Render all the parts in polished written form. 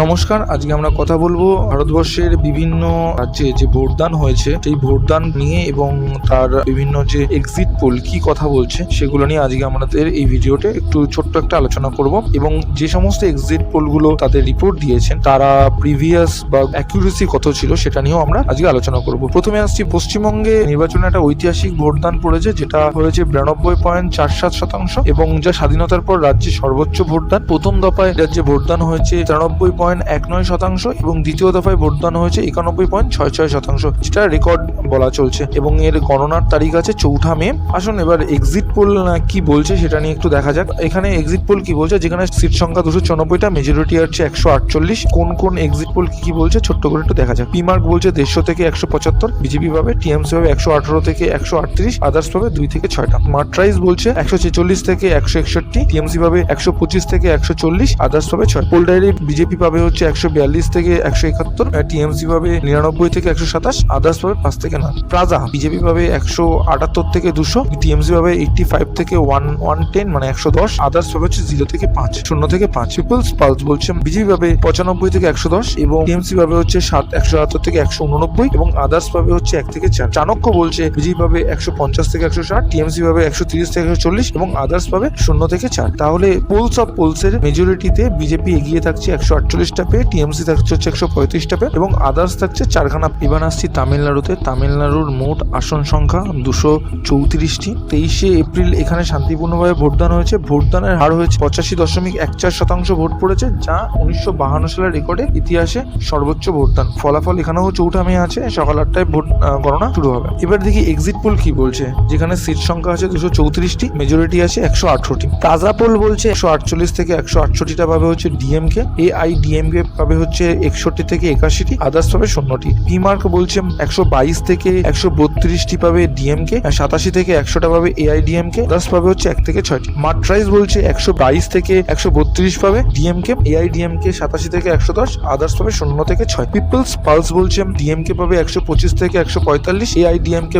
নমস্কার, আজকে আমরা কথা বলবো ভারতবর্ষের বিভিন্ন রাজ্যে যে ভোটদান হয়েছে সেই ভোটদান নিয়ে এবং তার বিভিন্ন যে এক্সিট পোল কি কথা বলছে সেগুলো নিয়ে আজকে আমাদের এই ভিডিওতে একটু ছোট্ট একটা আলোচনা করব এবং যে সমস্ত এক্সিট পোলগুলো তাদের রিপোর্ট দিয়েছেন তারা প্রিভিয়াস বা অ্যাকুরেসি কত ছিল সেটা নিয়েও আমরা আজকে আলোচনা করব। প্রথমে আসছি পশ্চিমবঙ্গে নির্বাচনে একটা ঐতিহাসিক ভোটদান পড়েছে, যেটা হয়েছে 92.47% এবং যা স্বাধীনতার পর রাজ্যে সর্বোচ্চ ভোটদান। প্রথম দফায় রাজ্যে ভোটদান হয়েছে 93.19% এবং দ্বিতীয় দফায় ভোটদান হয়েছে 91.66%, যেটা রেকর্ড বলা চলছে এবং এর গণনার তারিখ আছে 4 মে। আসুন এবার এক্সিট পোল কি বলছে সেটা নিয়ে একটু দেখা যাক। এখানে এক্সিট পোল কি বলছে, যেখানে সিট সংখ্যা 294টা, মেজরিটি হচ্ছে 148। কোন এক্সিট পোল কি বলছে ছোট্ট করে একটু দেখা যাক। পিমার্ক বলছে 150 থেকে 175 বিজেপি পাবে, টিএমসি পাবে 118 থেকে 138, আদার্স পাবে 2 থেকে 6টা। মার্ট্রাইজ বলছে 146 থেকে 161, টিএমসি পাবে 125 থেকে 140, আদার্স পাবে 6। পোল ডায়েরি বিজেপি পাবে হচ্ছে 142 থেকে 171, টিএমসি পাবে 99 থেকে 127, আদার্স পাবে 5 থেকে 9। প্রাজা বিজেপি পাবে 178 থেকে 200, টিএমসি পাবে 85 থেকে 110 মানে 110, আদার্স পাবে হচ্ছে 0 থেকে 5, 0 থেকে 5। পিপলস পালস বলছে বিজেপি পাবে 95 থেকে 110 এবং টিএমসি পাবে হচ্ছে 177 থেকে 189 এবং আদার্স পাবে হচ্ছে 1 থেকে 4। চাণক্য বলছে বিজেপি পাবে 150 থেকে 160, টিএমসি পাবে 130 থেকে 140 এবং আদার্স পাবে 0 থেকে 4। তাহলে পোলস অফ পোলসের মেজরিটিতে বিজেপি এগিয়ে থাকছে 148টা পেয়ে, টিএমসি থাকছে হচ্ছে 135টা পেয়ে এবং আদার্স থাকছে 4খানা। এবার আসছি তামিলনাড়ুতে। তামিলনাড়ুর মোট আসন সংখ্যা 234টি। 23শে এপ্রিল এখানে শান্তিপূর্ণভাবে ভোটদান হয়েছে। ভোটদানের হার হয়েছে 85.14% ভোট পড়েছে, যা 1952 সালের রেকর্ডে ইতিহাসে সর্বোচ্চ ভোটদান। ফলাফল এখানেও 4 মে আছে, সকাল 8টায় ভোট গণনা শুরু হবে। এবার দেখি এক্সিট পোল কি বলছে, যেখানে সিট সংখ্যা আছে 234টি, মেজরিটি আছে 118টি। তাজা পোল বলছে 148 থেকে 168টা পাবে হচ্ছে ডিএমকে, এআইডিএমকে পাবে হচ্ছে 61 থেকে 81টি, আদার্স পাবে 0টি। পিমার্ক বলছে 122 থেকে 132টি পাবে ডিএমকে, 87 থেকে 100টা পাবে এআইডিএমকে, আদার্স পাবে হচ্ছে 1 থেকে 6টি। মার্ট্রাইজ বলছে 122 থেকে 132 পাবে ডিএমকে, এআইডিএমকে 87 থেকে 110, আদার্স পাবে 0 থেকে 6। পিপলস পালস বলছে ডিএমকে পাবে 125 থেকে 145, এআইডিএমকে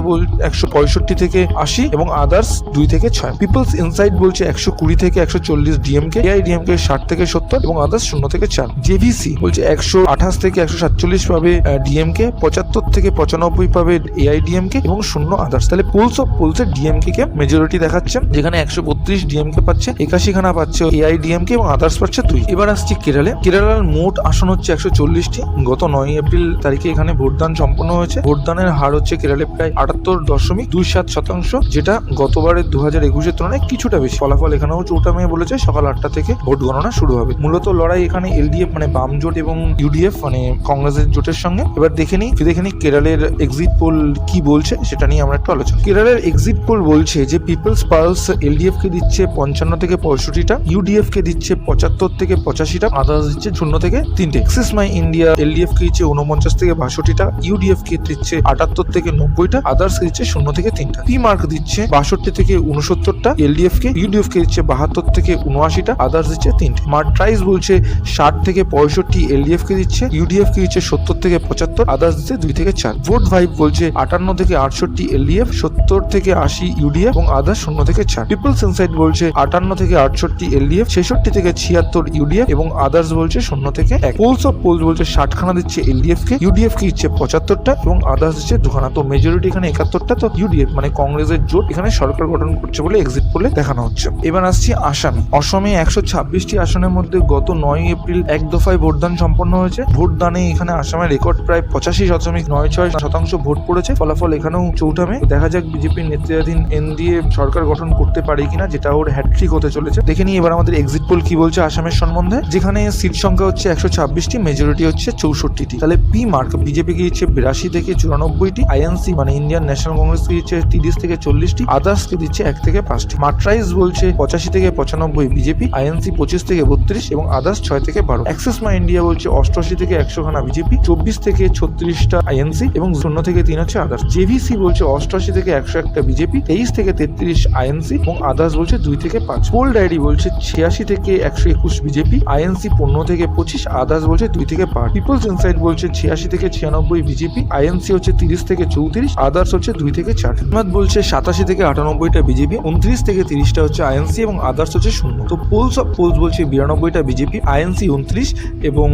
165 থেকে 80 এবং আদার্স 2 থেকে 6। পিপলস ইনসাইট বলছে 120 থেকে 140 ডিএমকে, এআইডিএমকে 60 থেকে 70 এবং আদার্স 0 থেকে 4। জেভিসি বলছে 128 থেকে 147 পাবে ডিএমকে, 75 থেকে 95 পাবে এআইডিএমকে এবং 0 আদার্স। তাহলে পোলস অফ পোলসের ডিএমকে কে মেজরিটি দেখাচ্ছে, যেখানে 132 ডিএমকে পাচ্ছে, 81 খানা পাচ্ছে এআইডিএমকে এবং আদার্স পাচ্ছে 2। এবার আসছি কেরালে। কেরালার মোট আসন হচ্ছে 140টি। গত 9 এপ্রিল তারিখে এখানে ভোটদান সম্পন্ন হয়েছে। ভোটদানের হার হচ্ছে কেরালে প্রায় 78.27%, যেটা গতবারের 2021 এর তুলনায় কিছুটা বেশি। ফলাফল এখানেও 4 মে বলেছে, সকাল 8টা থেকে ভোট গণনা শুরু হবে। মূলত লড়াই এখানে এলডিএফ মানে বাম জোট এবং ইউডিএফ মানে কংগ্রেসের জোটের সঙ্গে। এবার দেখে নিই কেরালের এক্সিট পোল কি বলছে সেটা নিয়ে আমরা একটু আলোচনা। কেরালের এক্সিট পোল বলছে যে পিপলস পালস এলডিএফ কে দিচ্ছে 55 থেকে 65টা, ইউডিএফ কে দিচ্ছে 75 থেকে 85টা, আদার্স দিচ্ছে 0 থেকে 3টে। এক্সিস মাই ইন্ডিয়া এলডিএফ কে দিচ্ছে 49 থেকে 62টা, ইউডিএফ কে দিচ্ছে 78 থেকে 90টা, আদার্স দিচ্ছে 0 থেকে 3টা। পি মার্ক দিচ্ছে 62 থেকে 69টা এলডিএফ কে, ইউডিএফ কে দিচ্ছে 72 থেকে 79টা, আদার্স দিচ্ছে 3টে। মার্ট্রাইজ বলছে 60 থেকে 65 এলডিএফ কে দিচ্ছে, ইউডিএফ কে দিচ্ছে 70 থেকে 75, আদার্স দিচ্ছে 2 থেকে 4। ভোট ভাইব বলছে 58 থেকে 68 এলডিএফ, 70 থেকে 80 ইউডিএফ এবং আদার্স 0 থেকে 4। পিপলস ইনসাইট বলছে 58 থেকে 68 এলডিএফ, 66 থেকে 76 ইউডিএফ এবং আদার্স বলছে 0 থেকে 1। পোলস অফ পোলস বলছে 60 খানা দিচ্ছে এলডিএফ কে, ইউডিএফ কে দিচ্ছে 75টা এবং আদার্স দিচ্ছে 2 খানা। তো মেজরিটি এখানে 71টা, তো ইউডিএফ মানে কংগ্রেসের জোট এখানে সরকার গঠন করছে বলে এক্সিট পোলে দেখানো হচ্ছে। এবার আসছি আসামে। অসমে 126টি আসনের মধ্যে গত 9 এপ্রিল এক দফায় ভোটদান সম্পন্ন হয়েছে। ভোটদানে এখানে আসামের রেকর্ড প্রায় 85.96% ভোট পড়েছে। ফলাফল এখানেও 4 মে। দেখা যাক বিজেপির নেতৃত্বাধীন এনডিএ সরকার গঠন করতে পারে কিনা, যেটা ওর হ্যাট্রিক হতে চলেছে। দেখে নিই এবার আমাদের এক্সিট পোল কি বলছে আসামের সম্বন্ধে, যেখানে সিট সংখ্যা হচ্ছে 126টি, মেজরিটি হচ্ছে 64টি। তাহলে পি মার্ক বিজেপি কে দিচ্ছে 82 থেকে 94টি, আইএনসি মানে ইন্ডিয়ান ন্যাশনাল কংগ্রেস কে দিচ্ছে 30 থেকে 40টি, আদার্স কে দিচ্ছে 1 থেকে 5টি। মার্ট্রাইজ বলছে 85 থেকে 95 বিজেপি, আইএনসি 25 থেকে 32 এবং আদার্স 6 থেকে 12। অ্যাক্সেস মাই ইন্ডিয়া বলছে 88 থেকে 100 খানা বিজেপি, 24 থেকে 36টা আইএনসি এবং 0 থেকে 3 হচ্ছে আদার্স। জেভিসি বলছে 88 থেকে 101টা বিজেপি, 23 থেকে 33 আইএনসি এবং আদার্স বলছে 2 থেকে 5। পোল ডায়েরি বলছে 86 থেকে 121 বিজেপি, আইএনসি 15 থেকে 25, আদার্স বলছে 2 থেকে 5। পিপলস ইনসাইট বলছে 86 থেকে 96 বিজেপি, আইএনসি হচ্ছে 30 থেকে 34, আদার্স হচ্ছে 2 থেকে 4। হিমাত বলছে 87 থেকে 98টা বিজেপি, 29 থেকে 30টা হচ্ছে আইএনসি এবং আদার্স হচ্ছে 0। তো পোলস অফ পোলস বলছে 92টা বিজেপি, আইএনসি 29, 46 এবং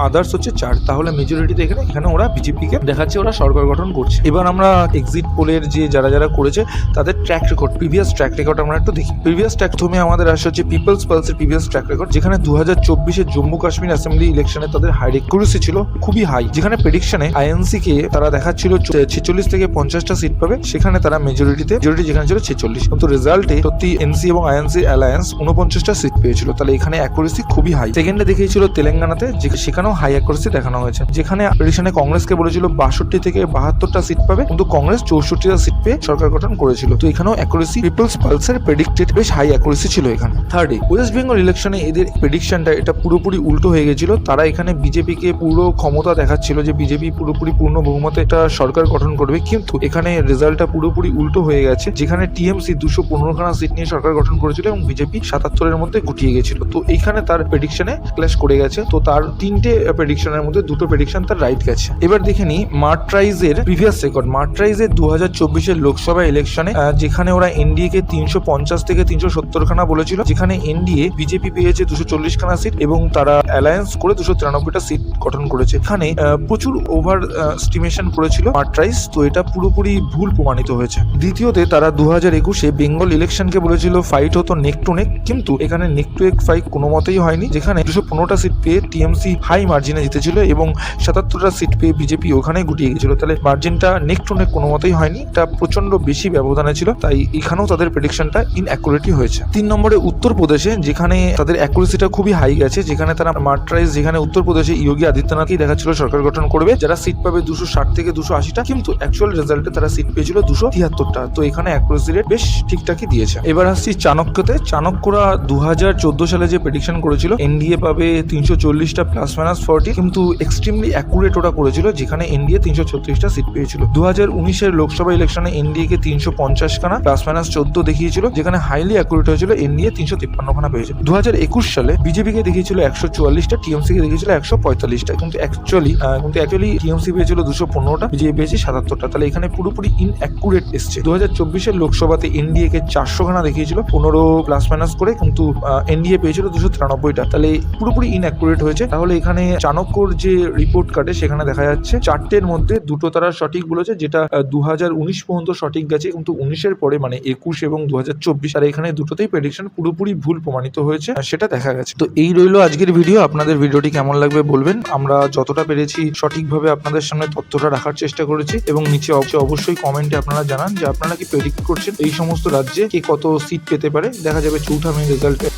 আদার্স হচ্ছে 4। তাহলে মেজরিটিতে এখানে ওরা বিজেপিকে দেখাচ্ছে ওরা সরকার গঠন করছে। এবার আমরা এক্সিট পোলের যে যারা করেছে তাদের track record, previous track record আমরা একটু দেখি। প্রিভিয়াস ট্র্যাক প্রথমে আমাদের আসে হচ্ছে পিপলস পালসের প্রিভিয়াস ট্র্যাক রেকর্ড, যেখানে 2024-এর জম্মু কাশ্মীর অ্যাসেম্বলি ইলেকশনে তাদের হাই একুরেসি ছিল খুবই হাই, যেখানে প্রেডিকশনে আইএনসি কে তারা দেখাচ্ছিল 46 থেকে 50টা সিট পাবে, সেখানে তারা মেজরিটি যেখানে ছিল 46, কিন্তু রেজাল্টে সত্যি এনসি এবং আইএনসি অ্যালায়েন্স 49টা সিট পেয়েছিল। তাহলে এখানে অ্যাকুরেসি খুবই হাই। সেকেন্ডে দেখিয়েছিল তেলেঙ্গানাতে, সেখানেও হাই অ্যাকুরেসি দেখানো হয়েছে, যেখানে প্রেডিকশনে কংগ্রেসকে বলেছিল 62 থেকে 72টা সিট পাবে, কিন্তু কংগ্রেস 64টা সিট পেয়ে সরকার গঠন করেছিল। তো এখানেও অ্যাকুরেসি পিপলস পালসের প্রেডিক্টেড বেশ হাই অ্যাকুরেসি ছিল এখানে। থার্ডে ওয়েস্ট বেঙ্গল ইলেকশনে এদের প্রেডিকশনটা এটা পুরোপুরি উল্টো হয়ে গেছিল। তারা এখানে বিজেপিকে পুরো ক্ষমতা দেখাচ্ছিল যে বিজেপি পুরোপুরি পূর্ণ বহুমতে একটা সরকার গঠন করবে, কিন্তু এখানে রেজাল্টটা পুরোপুরি উল্টো হয়ে গেছে, যেখানে টিএমসি 215খানা সিট নিয়ে সরকার গঠন করেছিল এবং বিজেপি 77-এর মধ্যে গুটিয়ে গেছিল। তো এইখানে তার প্রেডিকশনে ক্ল্যাশ করে গেছে। তো তার 3টে প্রেডিকশনের মধ্যে 2টো প্রেডিকশন তার রাইট গেছে। এবার দেখে নি মার্টরাইজের প্রিভিয়াস রেকর্ড। মার্টরাইজের 2024-এর লোকসভা ইলেকশনে যেখানে ওরা এনডিএ কে 350 থেকে 370খানা বলেছিল, যেখানে এনডিএ বিজেপি পেয়েছে 240খানা সিট এবং তারা অ্যালায়েন্স করে 293টা সিট গঠন করেছে। এখানে প্রচুর ওভার এস্টিমেশন করেছিল মার্টরাইজ, তো এটা পুরোপুরি ভুল প্রমাণিত হয়েছে। দ্বিতীয়তে তারা 2021-এ বেঙ্গল ইলেকশনকে বলেছিল ফাইট হতো নেক টু নেক, কিন্তু এখানে নেক টু নেক ফাইট কোনো মতেই হয়নি, যেখানে 215টা সিট পেয়ে টিএমসি হাই মার্জিনে জিতেছিল এবং 77টা সিট পেয়ে বিজেপি ওখানে গুটিয়ে গেছিল। তাহলে মার্জিনটা নেক টু নেক কোনো মতেই হয়নি, এটা প্রচন্ড বেশি ব্যবধানে ছিল, তাই এখানেও তাদের প্রেডিকশনটা ইনঅ্যাকুরেটই হয়েছে। 3 নম্বরে উত্তরপ্রদেশে, যেখানে তাদের অ্যাকুরেসিটা খুবই হাই গেছে, যেখানে তারা মার্টরাইজ, যেখানে উত্তরপ্রদেশে যোগী আদিত্যনাথকেই দেখাচ্ছিল সরকার গঠন করবে, যারা সিট পাবে 260 থেকে 280টা, কিন্তু অ্যাকচুয়াল রেজাল্টে তারা সিট পেয়েছিল 273টা। তো এখানে অ্যাকুরেসি রেট বেশ ঠিকঠাকই দিয়েছে। এবার আসছি চাণক্যতে। চাণক্যরা 2014 সালে যে প্রেডিকশন করেছিল এনডিএ পাবে 340টা ±40, কিন্তু এক্সট্রিমলি অ্যাকুরেট ওরা করেছিল, যেখানে এনডিএ 336টা সিট পেয়েছিল। 2019-এর লোকসভা ইলেকশনে এনডিএ কে 350খানা ±14 দেখিয়েছিল, যেখানে হাইলি অ্যাকুরেট হয়েছিল, এনডিএ 353খানা পেয়েছিল। 2021 সালে বিজেপি কে দেখিয়েছিল 144টা, টিএমসি কে দেখিয়েছিল 145টা, কিন্তু অ্যাকচুয়ালি টিএমসি পেয়েছিল 215টা, বিজেপি পেয়েছে 77টা। তাহলে এখানে পুরোপুরি ইনঅ্যাকুরেট এসছে। 2024-এর লোকসভাতে এনডিএ কে 400খানা দেখিয়েছিল 15 ± করে, কিন্তু এনডিএ পেয়েছিল 293টা। তাহলে পুরোপুরি ইনঅ্যাকুরেট হয়েছে। তাহলে এখানে চাণক্যর যে রিপোর্ট কার্ডে সেখানে দেখা যাচ্ছে 4টের মধ্যে 2টো তারা সঠিক বলেছে, যেটা 2019 পর্যন্ত সঠিক গেছে, কিন্তু 19-এর পরে মানে 21 এবং 2024 আর এখানে দুটোতেই প্রেডিকশন পুরোপুরি ভুল প্রমাণিত হয়েছে, সেটা দেখা গেছে। তো এই রইলো আজকের ভিডিও। আপনাদের ভিডিওটি কেমন লাগবে বলবেন। আমরা যতটা পেরেছি সঠিকভাবে আপনাদের সামনে তথ্যটা রাখার চেষ্টা করেছি, এবং নিচে অবশ্যই কমেন্টে আপনারা জানান যে আপনারা কি প্রেডিক্ট করছেন এই সমস্ত রাজ্যে কে কত সিট পেতে পারে। দেখা যাবে চৌঠা মে রেজাল্টে।